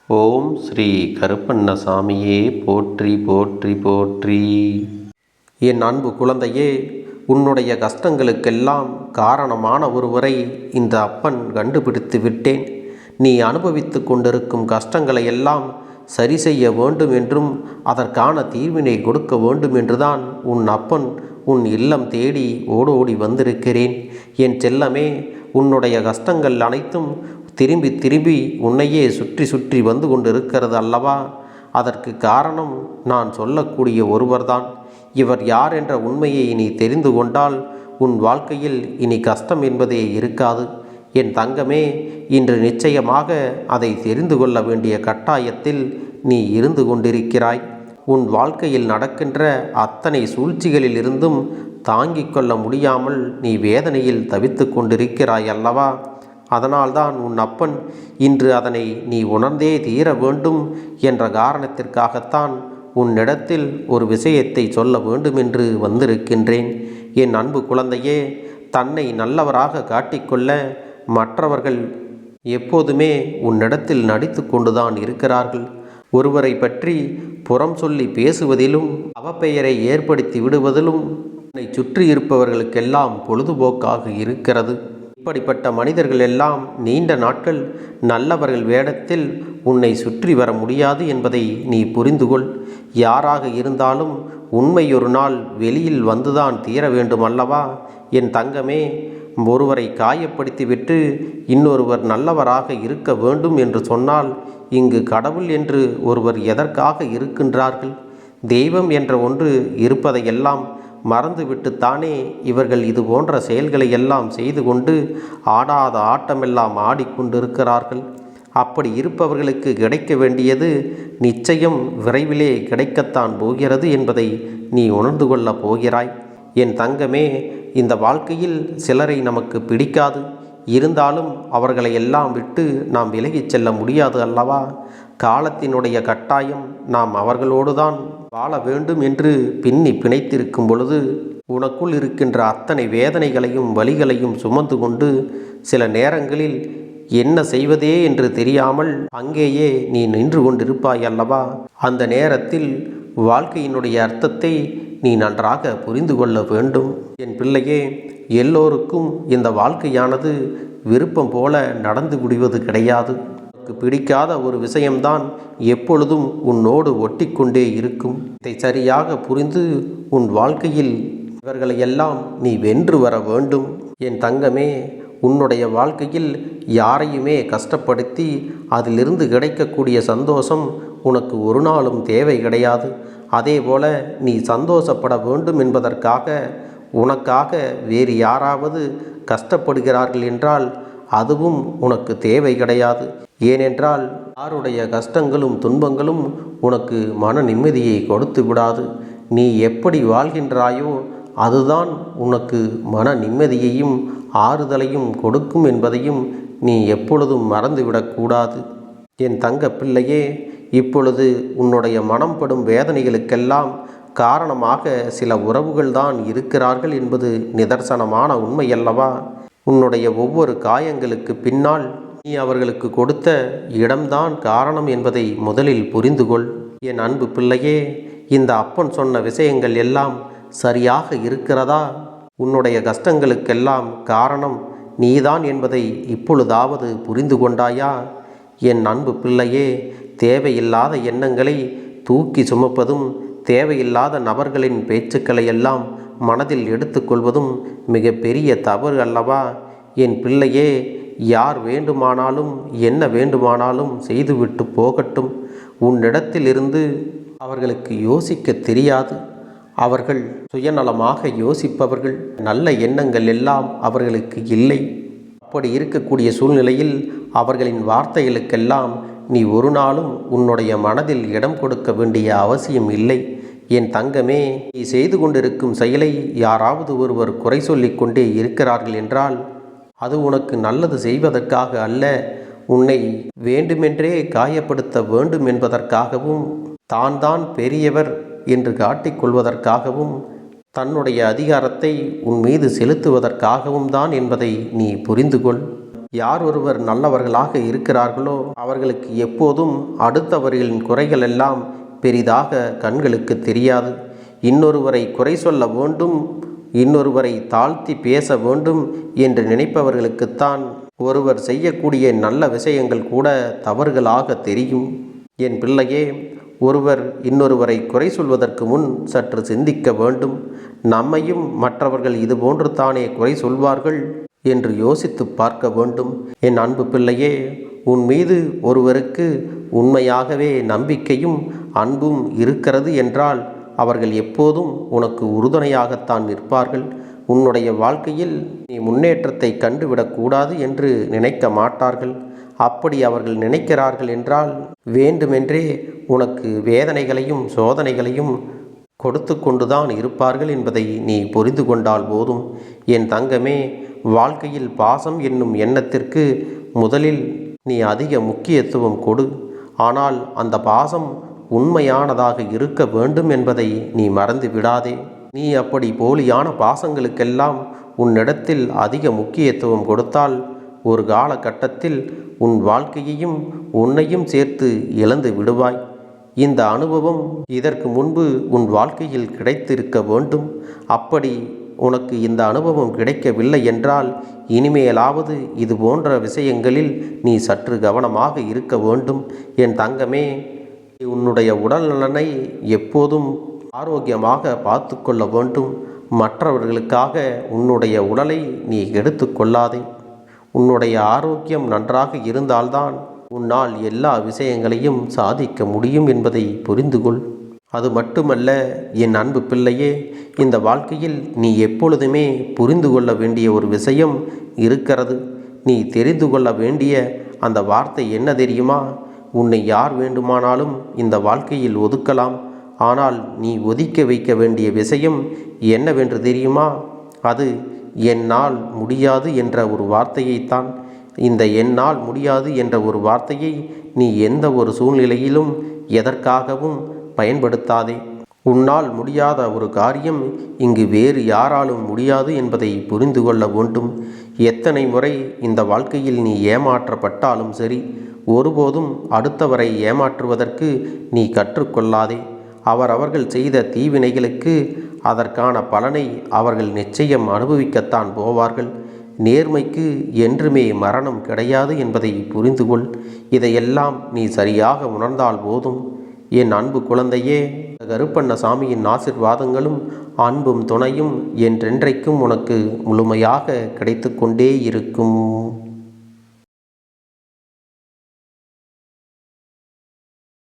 ஓம் ஸ்ரீ கருப்பண்ணசாமியே போற்றி போற்றி போற்றி. என் அன்பு குழந்தையே, உன்னுடைய கஷ்டங்களுக்கெல்லாம் காரணமான ஒருவரை இந்த அப்பன் கண்டுபிடித்து விட்டேன். நீ அனுபவித்து கொண்டிருக்கும் கஷ்டங்களை எல்லாம் சரி செய்ய வேண்டும் என்றும் அதற்கான தீர்வினை கொடுக்க வேண்டும் என்றுதான் உன் அப்பன் உன் இல்லம் தேடி ஓடோடி வந்திருக்கிறேன். என் செல்லமே, உன்னுடைய கஷ்டங்கள் அனைத்தும் திரும்பி திரும்பி உன்னையே சுற்றி சுற்றி வந்து கொண்டிருக்கிறது அல்லவா? அதற்கு காரணம் நான் சொல்லக்கூடிய ஒருவர்தான். இவர் யார் என்ற உண்மையை நீ தெரிந்து கொண்டால் உன் வாழ்க்கையில் இனி கஷ்டம் என்பதே இருக்காது. என் தங்கமே, இன்று நிச்சயமாக அதை தெரிந்து கொள்ள வேண்டிய கட்டாயத்தில் நீ இருந்து கொண்டிருக்கிறாய். உன் வாழ்க்கையில் நடக்கின்ற அத்தனை சூழ்ச்சிகளிலிருந்தும் தாங்கிக் கொள்ள முடியாமல் நீ வேதனையில் தவித்து கொண்டிருக்கிறாய் அல்லவா? அதனால்தான் உன் அப்பன் இன்று அதனை நீ உணர்ந்தே தீர வேண்டும் என்ற காரணத்திற்காகத்தான் உன்னிடத்தில் ஒரு விஷயத்தை சொல்ல வேண்டும் என்று வந்திருக்கின்றேன். என் அன்பு குழந்தையே, தன்னை நல்லவராக காட்டிக்கொள்ள மற்றவர்கள் எப்போதுமே உன்னிடத்தில் நடித்து கொண்டுதான் இருக்கிறார்கள். ஒருவரை பற்றி புறம் சொல்லி பேசுவதிலும் அவப்பெயரை ஏற்படுத்தி விடுவதிலும் உன்னை சுற்றி இருப்பவர்களுக்கெல்லாம் பொழுதுபோக்காக இருக்கிறது. இப்படிப்பட்ட மனிதர்கள் எல்லாம் நீண்ட நாட்கள் நல்லவர்கள் வேடத்தில் உன்னை சுற்றி வர முடியாது என்பதை நீ புரிந்து கொள். யாராக இருந்தாலும் உண்மை ஒரு நாள் வெளியில் வந்துதான் தீர வேண்டும் அல்லவா? என் தங்கமே, ஒருவரை காயப்படுத்திவிட்டு இன்னொருவர் நல்லவராக இருக்க வேண்டும் என்று சொன்னால் இங்கு கடவுள் என்று ஒருவர் எதற்காக இருக்கின்றார்கள்? தெய்வம் என்ற ஒன்று இருப்பதையெல்லாம் மறந்துவிட்டுத்தானே இவர்கள் இது போன்ற செயல்களை எல்லாம் செய்து கொண்டு ஆடாத ஆட்டமெல்லாம் ஆடிக்கொண்டிருக்கிறார்கள். அப்படி இருப்பவர்களுக்கு கிடைக்க வேண்டியது நிச்சயம் விரைவிலே கிடைக்கத்தான் போகிறது என்பதை நீ உணர்ந்து கொள்ளப் போகிறாய். என் தங்கமே, இந்த வாழ்க்கையில் சிலரை நமக்கு பிடிக்காது. இருந்தாலும் அவர்களை எல்லாம் விட்டு நாம் விலகிச் செல்ல முடியாது அல்லவா? காலத்தினுடைய கட்டாயம் நாம் அவர்களோடு தான் வாழ வேண்டும் என்று பின்னி பிணைத்திருக்கும் பொழுது உனக்குள் இருக்கின்ற அத்தனை வேதனைகளையும் வலிகளையும் சுமந்து கொண்டு சில நேரங்களில் என்ன செய்வதே என்று தெரியாமல் அங்கேயே நீ நின்று கொண்டிருப்பாய் அல்லவா? அந்த நேரத்தில் வாழ்க்கையினுடைய அர்த்தத்தை நீ நன்றாக புரிந்து கொள்ள வேண்டும். என் பிள்ளையே, எல்லோருக்கும் இந்த வாழ்க்கையானது விருப்பம் போல நடந்து முடிவது கிடையாது. உனக்கு பிடிக்காத ஒரு விஷயம்தான் எப்பொழுதும் உன்னோடு ஒட்டி கொண்டே இருக்கும். இதை சரியாக புரிந்து உன் வாழ்க்கையில் இவர்களையெல்லாம் நீ வென்று வர வேண்டும். என் தங்கமே, உன்னுடைய வாழ்க்கையில் யாரையுமே கஷ்டப்படுத்தி அதிலிருந்து கிடைக்கக்கூடிய சந்தோஷம் உனக்கு ஒரு நாளும் தேவை கிடையாது. அதேபோல நீ சந்தோஷப்பட வேண்டும் என்பதற்காக உனக்காக வேறு யாராவது கஷ்டப்படுகிறார்கள் என்றால் அதுவும் உனக்கு தேவை கிடையாது. ஏனென்றால் யாருடைய கஷ்டங்களும் துன்பங்களும் உனக்கு மன நிம்மதியை கொடுத்து விடாது. நீ எப்படி வாழ்கின்றாயோ அதுதான் உனக்கு மன நிம்மதியையும் ஆறுதலையும் கொடுக்கும் என்பதையும் நீ எப்பொழுதும் மறந்துவிடக்கூடாது. என் தங்க பிள்ளையே, இப்பொழுது உன்னுடைய மனம் படும் வேதனைகளுக்கெல்லாம் காரணமாக சில உறவுகள்தான் இருக்கிறார்கள் என்பது நிதர்சனமான உண்மையல்லவா? உன்னுடைய ஒவ்வொரு காயங்களுக்கு பின்னால் நீ அவர்களுக்கு கொடுத்த இடம்தான் காரணம் என்பதை முதலில் புரிந்து கொள். என் அன்பு பிள்ளையே, இந்த அப்பன் சொன்ன விஷயங்கள் எல்லாம் சரியாக இருக்கிறதா? உன்னுடைய கஷ்டங்களுக்கெல்லாம் காரணம் நீதான் என்பதை இப்பொழுதாவது புரிந்து கொண்டாயா? என் அன்பு பிள்ளையே, தேவையில்லாத எண்ணங்களை தூக்கி சுமப்பதும் தேவையில்லாத நபர்களின் பேச்சுக்களை எல்லாம் மனதில் எடுத்துக்கொள்வதும் மிக பெரிய தவறு அல்லவா? என் பிள்ளையே, யார் வேண்டுமானாலும் என்ன வேண்டுமானாலும் செய்துவிட்டு போகட்டும். உன்னிடத்திலிருந்து அவர்களுக்கு யோசிக்க தெரியாது. அவர்கள் சுயநலமாக யோசிப்பவர்கள். நல்ல எண்ணங்கள் எல்லாம் அவர்களுக்கு இல்லை. அப்படி இருக்கக்கூடிய சூழ்நிலையில் அவர்களின் வார்த்தைகளுக்கெல்லாம் நீ ஒரு நாளும் உன்னுடைய மனதில் இடம் கொடுக்க வேண்டிய அவசியம் இல்லை. என் தங்கமே, நீ செய்து கொண்டிருக்கும் செயலை யாராவது ஒருவர் குறை சொல்லிக் கொண்டே இருக்கிறார்கள் என்றால் அது உனக்கு நல்லது செய்வதற்காக அல்ல, உன்னை வேண்டுமென்றே காயப்படுத்த வேண்டும் என்பதற்காகவும் தான் பெரியவர் என்று காட்டிக்கொள்வதற்காகவும் தன்னுடைய அதிகாரத்தை உன் மீது செலுத்துவதற்காகவும் தான் என்பதை நீ புரிந்து கொள். யார் ஒருவர் நல்லவர்களாக இருக்கிறார்களோ அவர்களுக்கு எப்போதும் அடுத்தவர்களின் குறைகள் எல்லாம் பெரிதாக கண்களுக்கு தெரியாது. இன்னொருவரை குறை சொல்ல வேண்டும், இன்னொருவரை தாழ்த்தி பேச வேண்டும் என்று நினைப்பவர்களுக்குத்தான் ஒருவர் செய்யக்கூடிய நல்ல விஷயங்கள் கூட தவறுகளாக தெரியும். என் பிள்ளையே, ஒருவர் இன்னொருவரை குறை சொல்வதற்கு முன் சற்று சிந்திக்க வேண்டும். நம்மையும் மற்றவர்கள் இதுபோன்று தானே குறை சொல்வார்கள் என்று யோசித்து பார்க்க வேண்டும். என் அன்பு பிள்ளையே, உன் மீது ஒருவருக்கு உண்மையாகவே நம்பிக்கையும் அன்பும் இருக்கிறது என்றால் அவர்கள் எப்போதும் உனக்கு உறுதுணையாகத்தான் நிற்பார்கள். உன்னுடைய வாழ்க்கையில் நீ முன்னேற்றத்தை கண்டுவிடக்கூடாது என்று நினைக்க மாட்டார்கள். அப்படி அவர்கள் நினைக்கிறார்கள் என்றால் வேண்டுமென்றே உனக்கு வேதனைகளையும் சோதனைகளையும் கொடுத்து கொண்டுதான் இருப்பார்கள் என்பதை நீ புரிந்து கொண்டால் போதும். என் தங்கமே, வாழ்க்கையில் பாசம் என்னும் எண்ணத்திற்கு முதலில் நீ அதிக முக்கியத்துவம் கொடு. ஆனால் அந்த பாசம் உண்மையானதாக இருக்க வேண்டும் என்பதை நீ மறந்து விடாதே. நீ அப்படி போலியான பாசங்களுக்கெல்லாம் உன்னிடத்தில் அதிக முக்கியத்துவம் கொடுத்தால் ஒரு காலகட்டத்தில் உன் வாழ்க்கையையும் உன்னையும் சேர்த்து இழந்து விடுவாய். இந்த அனுபவம் இதற்கு முன்பு உன் வாழ்க்கையில் கிடைத்திருக்க வேண்டும். அப்படி உனக்கு இந்த அனுபவம் கிடைக்கவில்லை என்றால் இனிமேலாவது இது போன்ற விஷயங்களில் நீ சற்று கவனமாக இருக்க வேண்டும். என் தங்கமே, உன்னுடைய உடல் நலனை எப்போதும் ஆரோக்கியமாக பார்த்து கொள்ள வேண்டும். மற்றவர்களுக்காக உன்னுடைய உடலை நீ கெடுத்து கொள்ளாதே. உன்னுடைய ஆரோக்கியம் நன்றாக இருந்தால்தான் உன்னால் எல்லா விஷயங்களையும் சாதிக்க முடியும் என்பதை புரிந்து கொள். அது மட்டுமல்ல என் அன்பு பிள்ளையே, இந்த வாழ்க்கையில் நீ எப்பொழுதுமே புரிந்து கொள்ள வேண்டிய ஒரு விஷயம் இருக்கிறது. நீ தெரிந்து கொள்ள வேண்டிய அந்த வார்த்தை என்ன தெரியுமா? உன்னை யார் வேண்டுமானாலும் இந்த வாழ்க்கையில் ஒதுக்கலாம். ஆனால் நீ ஒதுக்க வைக்க வேண்டிய விஷயம் என்னவென்று தெரியுமா? அது என்னால் முடியாது என்ற ஒரு வார்த்தையைத்தான். இந்த என்னால் முடியாது என்ற ஒரு வார்த்தையை நீ எந்த ஒரு சூழ்நிலையிலும் எதற்காகவும் பயன்படுத்தாதே. உன்னால் முடியாத ஒரு காரியம் இங்கு வேறு யாராலும் முடியாது என்பதை புரிந்து கொள்ள வேண்டும். எத்தனை முறை இந்த வாழ்க்கையில் நீ ஏமாற்றப்பட்டாலும் சரி, ஒருபோதும் அடுத்தவரை ஏமாற்றுவதற்கு நீ கற்றுக்கொள்ளாதே. அவர்கள் செய்த தீவினைகளுக்கு அதற்கான பலனை அவர்கள் நிச்சயம் அனுபவிக்கத்தான் போவார்கள். நேர்மைக்கு என்றுமே மரணம் கிடையாது என்பதை புரிந்து கொள். இதையெல்லாம் நீ சரியாக உணர்ந்தால் போதும். என் அன்பு குழந்தையே, கருப்பண்ணசாமியின் ஆசிர்வாதங்களும் அன்பும் துணையும் என்றென்றைக்கும் உனக்கு முழுமையாக கிடைத்து கொண்டே இருக்கும்.